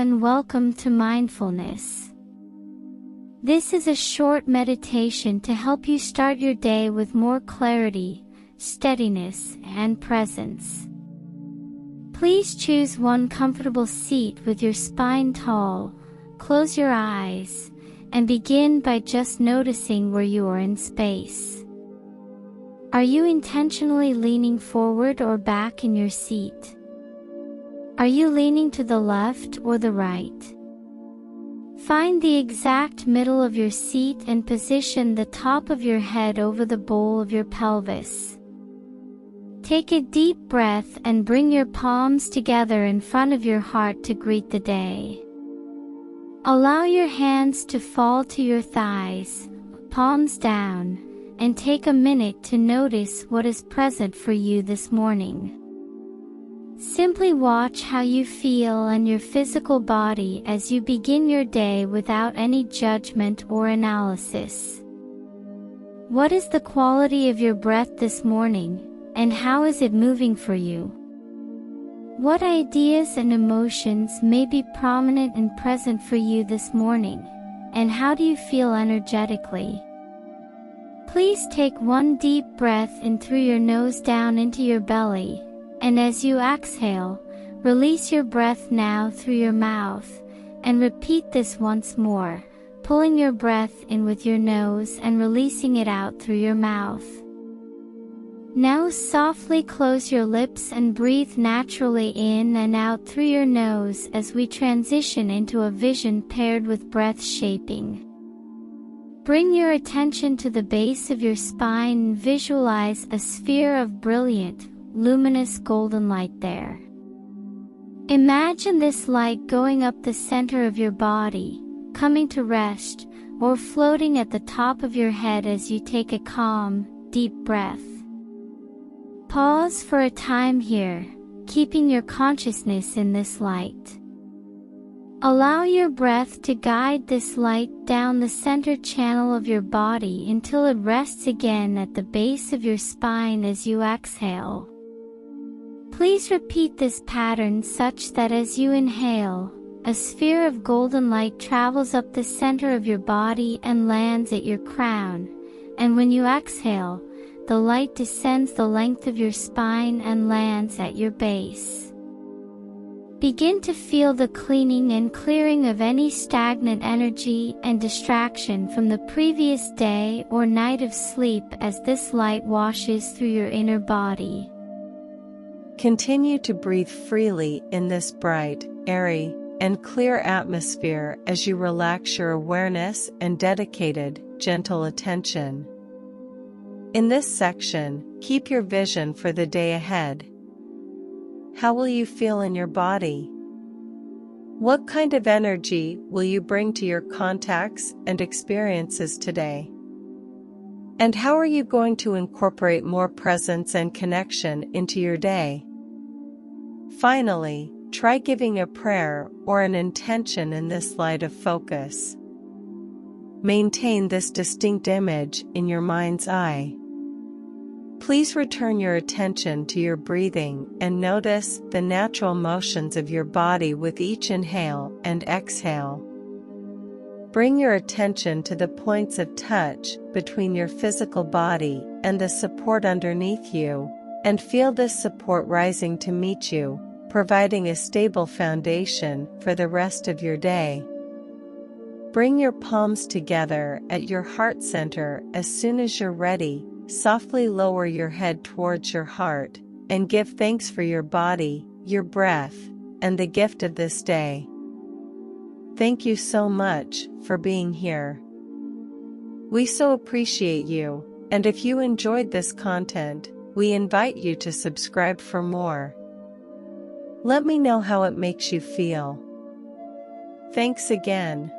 and welcome to Mindfulness. This is a short meditation to help you start your day with more clarity, steadiness, and presence. Please choose one comfortable seat with your spine tall, close your eyes, and begin by just noticing where you are in space. Are you intentionally leaning forward or back in your seat? Are you leaning to the left or the right? Find the exact middle of your seat and position the top of your head over the bowl of your pelvis. Take a deep breath and bring your palms together in front of your heart to greet the day. Allow your hands to fall to your thighs, palms down, and take a minute to notice what is present for you this morning. Simply watch how you feel and your physical body as you begin your day without any judgment or analysis. What is the quality of your breath this morning, and how is it moving for you? What ideas and emotions may be prominent and present for you this morning, and how do you feel energetically? Please take one deep breath in through your nose down into your belly, and as you exhale, release your breath now through your mouth, and repeat this once more, pulling your breath in with your nose and releasing it out through your mouth. Now softly close your lips and breathe naturally in and out through your nose as we transition into a vision paired with breath shaping. Bring your attention to the base of your spine and visualize a sphere of brilliant, luminous golden light there. Imagine this light going up the center of your body, coming to rest, or floating at the top of your head as you take a calm, deep breath. Pause for a time here, keeping your consciousness in this light. Allow your breath to guide this light down the center channel of your body until it rests again at the base of your spine as you exhale. Please repeat this pattern such that as you inhale, a sphere of golden light travels up the center of your body and lands at your crown, and when you exhale, the light descends the length of your spine and lands at your base. Begin to feel the cleaning and clearing of any stagnant energy and distraction from the previous day or night of sleep as this light washes through your inner body. Continue to breathe freely in this bright, airy, and clear atmosphere as you relax your awareness and dedicated, gentle attention. In this section, keep your vision for the day ahead. How will you feel in your body? What kind of energy will you bring to your contacts and experiences today? And how are you going to incorporate more presence and connection into your day? Finally, try giving a prayer or an intention in this light of focus. Maintain this distinct image in your mind's eye. Please return your attention to your breathing and notice the natural motions of your body with each inhale and exhale. Bring your attention to the points of touch between your physical body and the support underneath you, and feel this support rising to meet you, providing a stable foundation for the rest of your day. Bring your palms together at your heart center as soon as you're ready. Softly lower your head towards your heart, and give thanks for your body, your breath, and the gift of this day. Thank you so much for being here. We so appreciate you, and if you enjoyed this content, we invite you to subscribe for more. Let me know how it makes you feel. Thanks again.